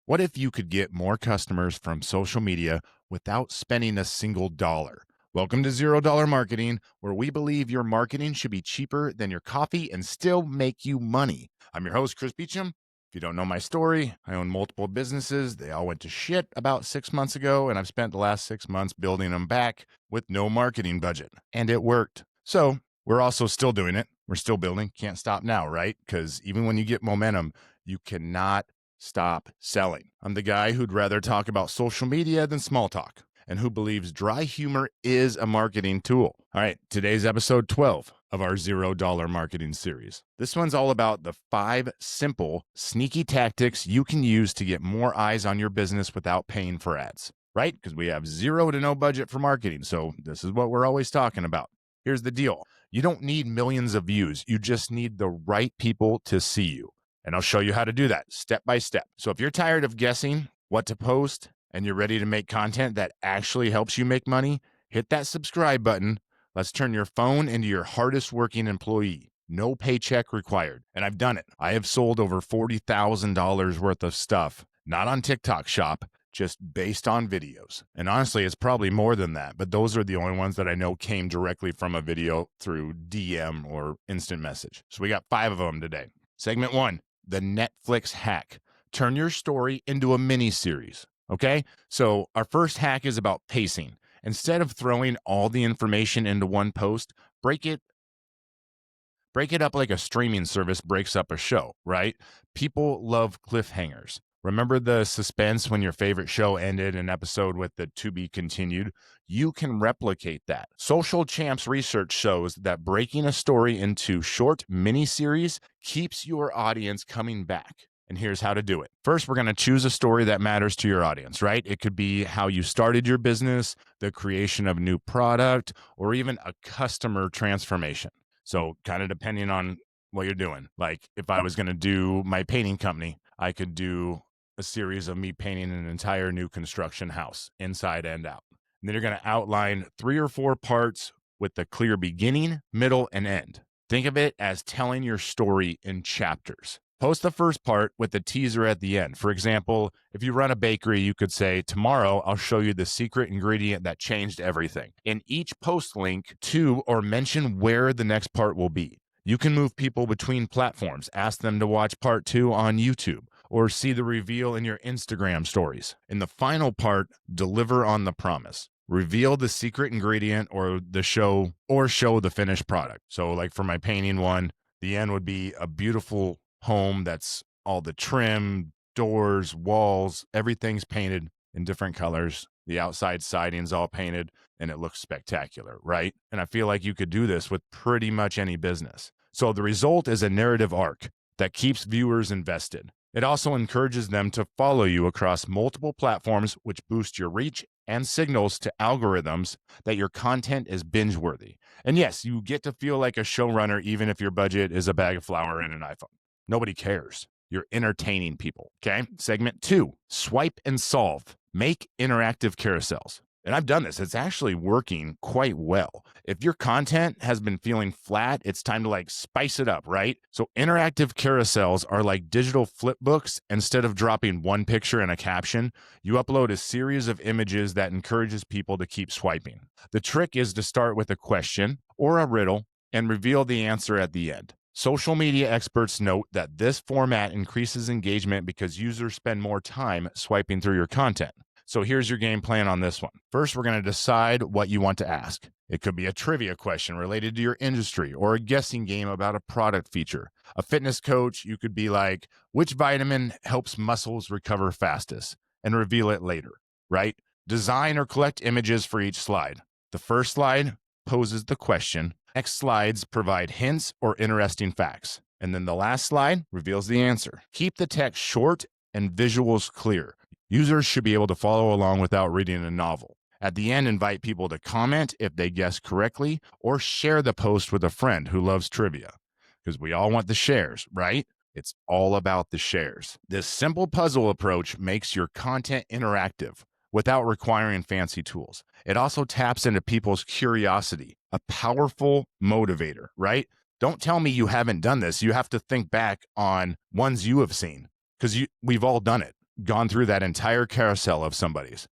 What if you could get more customers from social media without spending a single dollar? Welcome to $0 Marketing, where we believe your marketing should be cheaper than your coffee and still make you money. I'm your host, Chris Beecham. If you don't know my story, I own multiple businesses. They all went to shit about 6 months ago, and I've spent the last 6 months building them back with no marketing budget. And it worked. So we're also still doing it. We're still building. Can't stop now, right? Because even when you get momentum, you cannot stop selling. I'm the guy who'd rather talk about social media than small talk and who believes dry humor is a marketing tool. All right, today's episode 12 of our $0 marketing series. This one's all about the 5 simple, sneaky tactics you can use to get more eyes on your business without paying for ads, right? Because we have zero to no budget for marketing. So this is what we're always talking about. Here's the deal. You don't need millions of views. You just need the right people to see you. And I'll show you how to do that step by step. So if you're tired of guessing what to post and you're ready to make content that actually helps you make money, hit that subscribe button. Let's turn your phone into your hardest working employee. No paycheck required. And I've done it. I have sold over $40,000 worth of stuff, not on TikTok Shop, just based on videos. And honestly, it's probably more than that, but those are the only ones that I know came directly from a video through DM or instant message. So we got 5 of them today. Segment 1. The Netflix hack. Turn your story into a mini series. Okay. So our first hack is about pacing. Instead of throwing all the information into one post, break it up like a streaming service breaks up a show, right? People love cliffhangers. Remember the suspense when your favorite show ended an episode with the to be continued? You can replicate that. Social Champs research shows that breaking a story into short mini-series keeps your audience coming back. And here's how to do it. First, we're going to choose a story that matters to your audience, right? It could be how you started your business, the creation of a new product, or even a customer transformation. So kind of depending on what you're doing. Like if I was going to do my painting company, I could do a series of me painting an entire new construction house inside and out. And then you're going to outline 3 or 4 parts with the clear beginning, middle, and end. Think of it as telling your story in chapters. Post the first part with the teaser at the end. For example, if you run a bakery, you could say, tomorrow I'll show you the secret ingredient that changed everything. In each post, link to or mention where the next part will be. You can move people between platforms, ask them to watch part 2 on YouTube, or see the reveal in your Instagram stories. In the final part, deliver on the promise. Reveal the secret ingredient or show the finished product. So like for my painting one, the end would be a beautiful home that's all the trim, doors, walls, everything's painted in different colors. The outside siding's all painted and it looks spectacular, right? And I feel like you could do this with pretty much any business. So the result is a narrative arc that keeps viewers invested. It also encourages them to follow you across multiple platforms, which boost your reach and signals to algorithms that your content is binge-worthy. And yes, you get to feel like a showrunner even if your budget is a bag of flour and an iPhone. Nobody cares. You're entertaining people. Okay. Segment 2, swipe and solve. Make interactive carousels. And I've done this. It's actually working quite well. If your content has been feeling flat, it's time to like spice it up, right? So interactive carousels are like digital flip books. Instead of dropping one picture and a caption, you upload a series of images that encourages people to keep swiping. The trick is to start with a question or a riddle and reveal the answer at the end. Social media experts note that this format increases engagement because users spend more time swiping through your content. So here's your game plan on this one. First, we're going to decide what you want to ask. It could be a trivia question related to your industry or a guessing game about a product feature. A fitness coach, you could be like, which vitamin helps muscles recover fastest? And reveal it later, right? Design or collect images for each slide. The first slide poses the question. Next slides provide hints or interesting facts. And then the last slide reveals the answer. Keep the text short and visuals clear. Users should be able to follow along without reading a novel. At the end, invite people to comment if they guess correctly or share the post with a friend who loves trivia. Because we all want the shares, right? It's all about the shares. This simple puzzle approach makes your content interactive without requiring fancy tools. It also taps into people's curiosity, a powerful motivator, right? Don't tell me you haven't done this. You have to think back on ones you have seen because we've all done it. gone through that entire carousel of somebody's.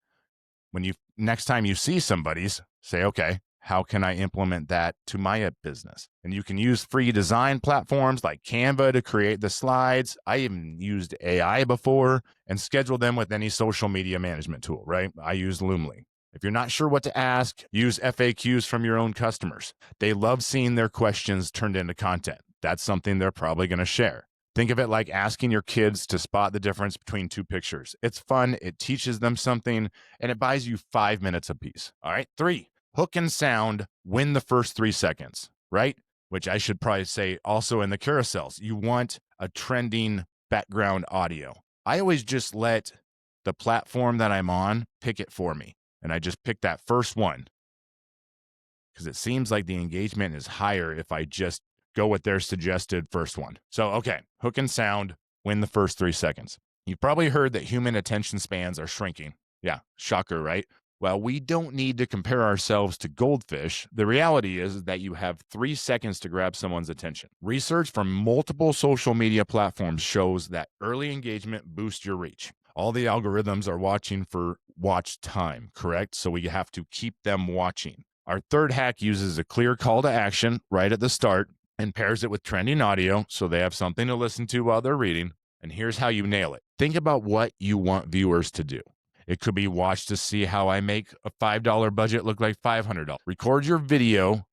When you next time you see somebody's, say, okay, how can I implement that to my business? And you can use free design platforms like Canva to create the slides. I even used AI before and scheduled them with any social media management tool, right? I use Loomly. If you're not sure what to ask, use FAQs from your own customers. They love seeing their questions turned into content. That's something they're probably going to share. Think of it like asking your kids to spot the difference between two pictures. It's fun, it teaches them something, and it buys you 5 minutes apiece. All right. 3, hook and sound, win the first 3 seconds, right? Which I should probably say also in the carousels. You want a trending background audio. I always just let the platform that I'm on pick it for me. And I just pick that first one because it seems like the engagement is higher if I just go with their suggested first one. So, okay, hook and sound, win the first 3 seconds. You've probably heard that human attention spans are shrinking. Yeah, shocker, right? Well, we don't need to compare ourselves to goldfish. The reality is that you have 3 seconds to grab someone's attention. Research from multiple social media platforms shows that early engagement boosts your reach. All the algorithms are watching for watch time, correct? So we have to keep them watching. Our third hack uses a clear call to action right at the start and pairs it with trending audio so they have something to listen to while they're reading. And here's how you nail it. Think about what you want viewers to do. It could be watch to see how I make a $5 budget look like $500. Record your video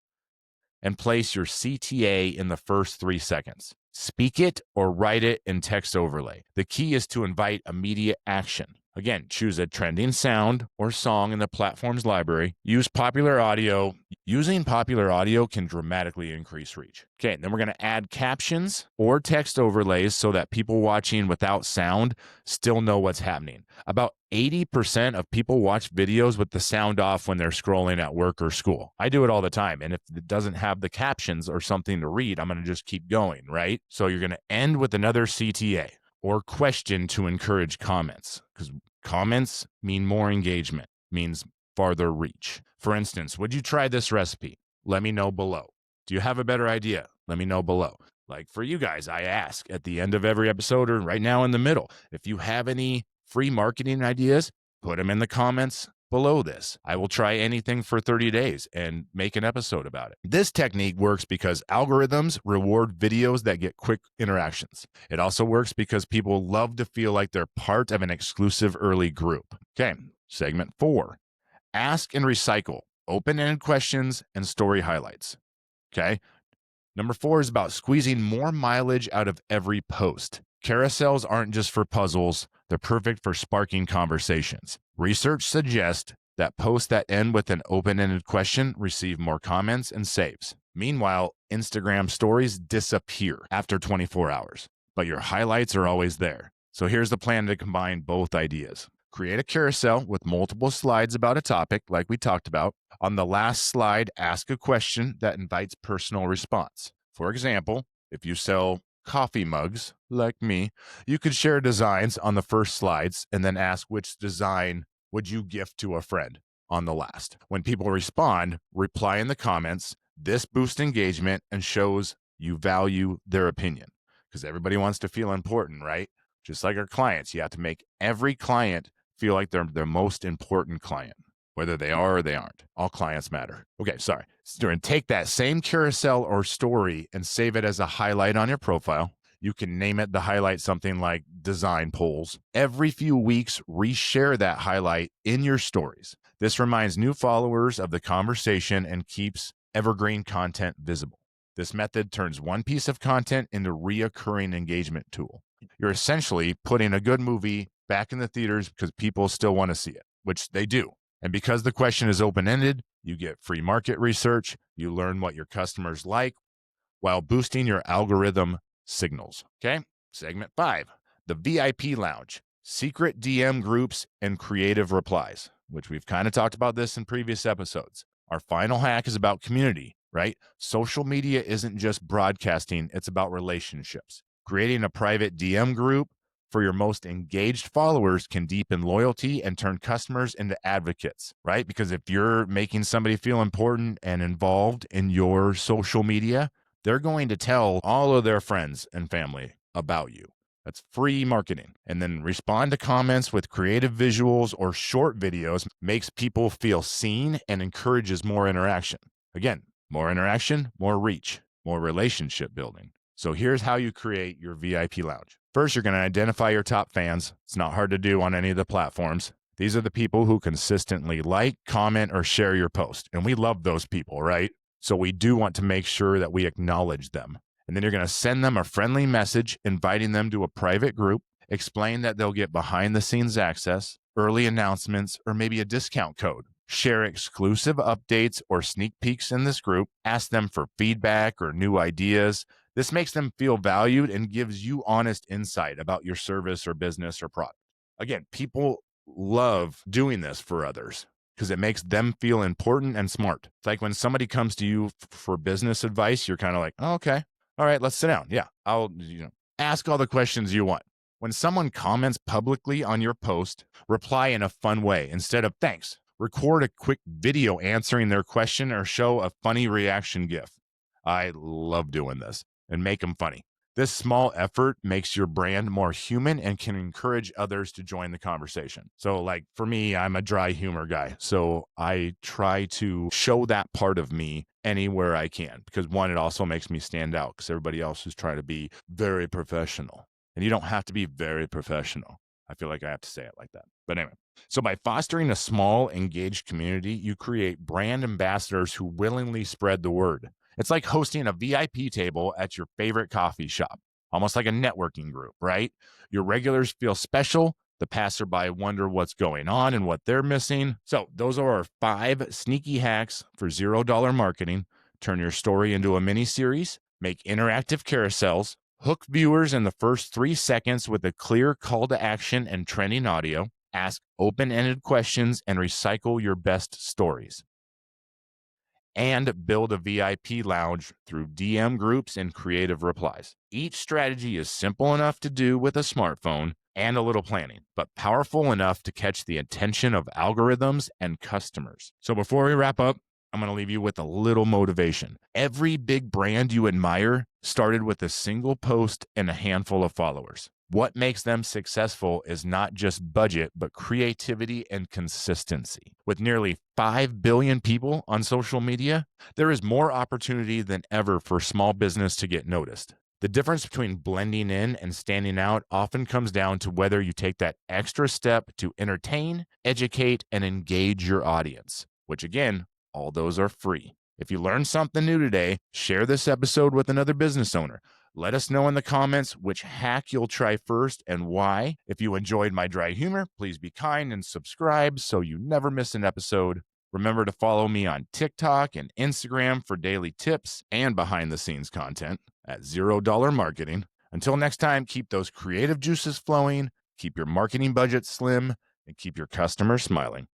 and place your CTA in the first 3 seconds. Speak it or write it in text overlay. The key is to invite immediate action. Again, choose a trending sound or song in the platform's library. Use popular audio. Using popular audio can dramatically increase reach. Okay, then we're going to add captions or text overlays so that people watching without sound still know what's happening. About 80% of people watch videos with the sound off when they're scrolling at work or school. I do it all the time. And if it doesn't have the captions or something to read, I'm going to just keep going, right? So you're going to end with another CTA or question to encourage comments, because comments mean more engagement, means farther reach. For instance, would you try this recipe? Let me know below. Do you have a better idea? Let me know below. Like for you guys, I ask at the end of every episode or right now in the middle, if you have any free marketing ideas, put them in the comments below this. I will try anything for 30 days and make an episode about it. This technique works because algorithms reward videos that get quick interactions. It also works because people love to feel like they're part of an exclusive early group. Okay, segment 4. Ask and recycle, open-ended questions and story highlights. Okay. Number 4 is about squeezing more mileage out of every post. Carousels aren't just for puzzles, they're perfect for sparking conversations. Research suggests that posts that end with an open-ended question receive more comments and saves. Meanwhile, Instagram stories disappear after 24 hours, but your highlights are always there. So here's the plan to combine both ideas. Create a carousel with multiple slides about a topic, like we talked about. On the last slide, ask a question that invites personal response. For example, if you sell coffee mugs, like me, you could share designs on the first slides and then ask which design would you gift to a friend on the last. When people respond, reply in the comments. This boosts engagement and shows you value their opinion, because everybody wants to feel important, right? Just like our clients, you have to make every client feel like they're their most important client, whether they are or they aren't. All clients matter. Okay, sorry. Take that same carousel or story and save it as a highlight on your profile. You can name it the highlight, something like design polls. Every few weeks, reshare that highlight in your stories. This reminds new followers of the conversation and keeps evergreen content visible. This method turns one piece of content into a reoccurring engagement tool. You're essentially putting a good movie back in the theaters because people still want to see it, which they do. And because the question is open-ended, you get free market research, you learn what your customers like while boosting your algorithm signals. Okay, segment 5, the VIP lounge, secret DM groups and creative replies, which we've kind of talked about this in previous episodes. Our final hack is about community, right? Social media isn't just broadcasting, it's about relationships. Creating a private DM group for your most engaged followers can deepen loyalty and turn customers into advocates, right? Because if you're making somebody feel important and involved in your social media, they're going to tell all of their friends and family about you. That's free marketing. And then respond to comments with creative visuals or short videos makes people feel seen and encourages more interaction. Again, more interaction, more reach, more relationship building. So here's how you create your VIP lounge. First, you're going to identify your top fans. It's not hard to do on any of the platforms. These are the people who consistently like, comment, or share your post. And we love those people, right? So we do want to make sure that we acknowledge them. And then you're going to send them a friendly message inviting them to a private group. Explain that they'll get behind the scenes access, early announcements, or maybe a discount code. Share exclusive updates or sneak peeks in this group. Ask them for feedback or new ideas. This makes them feel valued and gives you honest insight about your service or business or product. Again, people love doing this for others because it makes them feel important and smart. It's like when somebody comes to you for business advice, you're kind of like, oh, okay, all right, let's sit down. Yeah, I'll ask all the questions you want. When someone comments publicly on your post, reply in a fun way instead of thanks. Record a quick video answering their question or show a funny reaction GIF. I love doing this and make them funny. This small effort makes your brand more human and can encourage others to join the conversation. So like for me, I'm a dry humor guy. So I try to show that part of me anywhere I can because one, it also makes me stand out because everybody else is trying to be very professional. And you don't have to be very professional. I feel like I have to say it like that. But anyway, so by fostering a small, engaged community, you create brand ambassadors who willingly spread the word. It's like hosting a VIP table at your favorite coffee shop, almost like a networking group, right? Your regulars feel special. The passerby wonder what's going on and what they're missing. So those are our 5 sneaky hacks for $0 marketing. Turn your story into a mini series, make interactive carousels, hook viewers in the first 3 seconds with a clear call to action and trending audio, ask open-ended questions, and recycle your best stories. And build a VIP lounge through DM groups and creative replies. Each strategy is simple enough to do with a smartphone and a little planning, but powerful enough to catch the attention of algorithms and customers. So before we wrap up, I'm going to leave you with a little motivation. Every big brand you admire started with a single post and a handful of followers. What makes them successful is not just budget, but creativity and consistency. With nearly 5 billion people on social media, there is more opportunity than ever for small business to get noticed. The difference between blending in and standing out often comes down to whether you take that extra step to entertain, educate, and engage your audience, which again, all those are free. If you learned something new today, share this episode with another business owner. Let us know in the comments which hack you'll try first and why. If you enjoyed my dry humor, please be kind and subscribe so you never miss an episode. Remember to follow me on TikTok and Instagram for daily tips and behind the scenes content at $0 marketing. Until next time, keep those creative juices flowing, keep your marketing budget slim, and keep your customers smiling.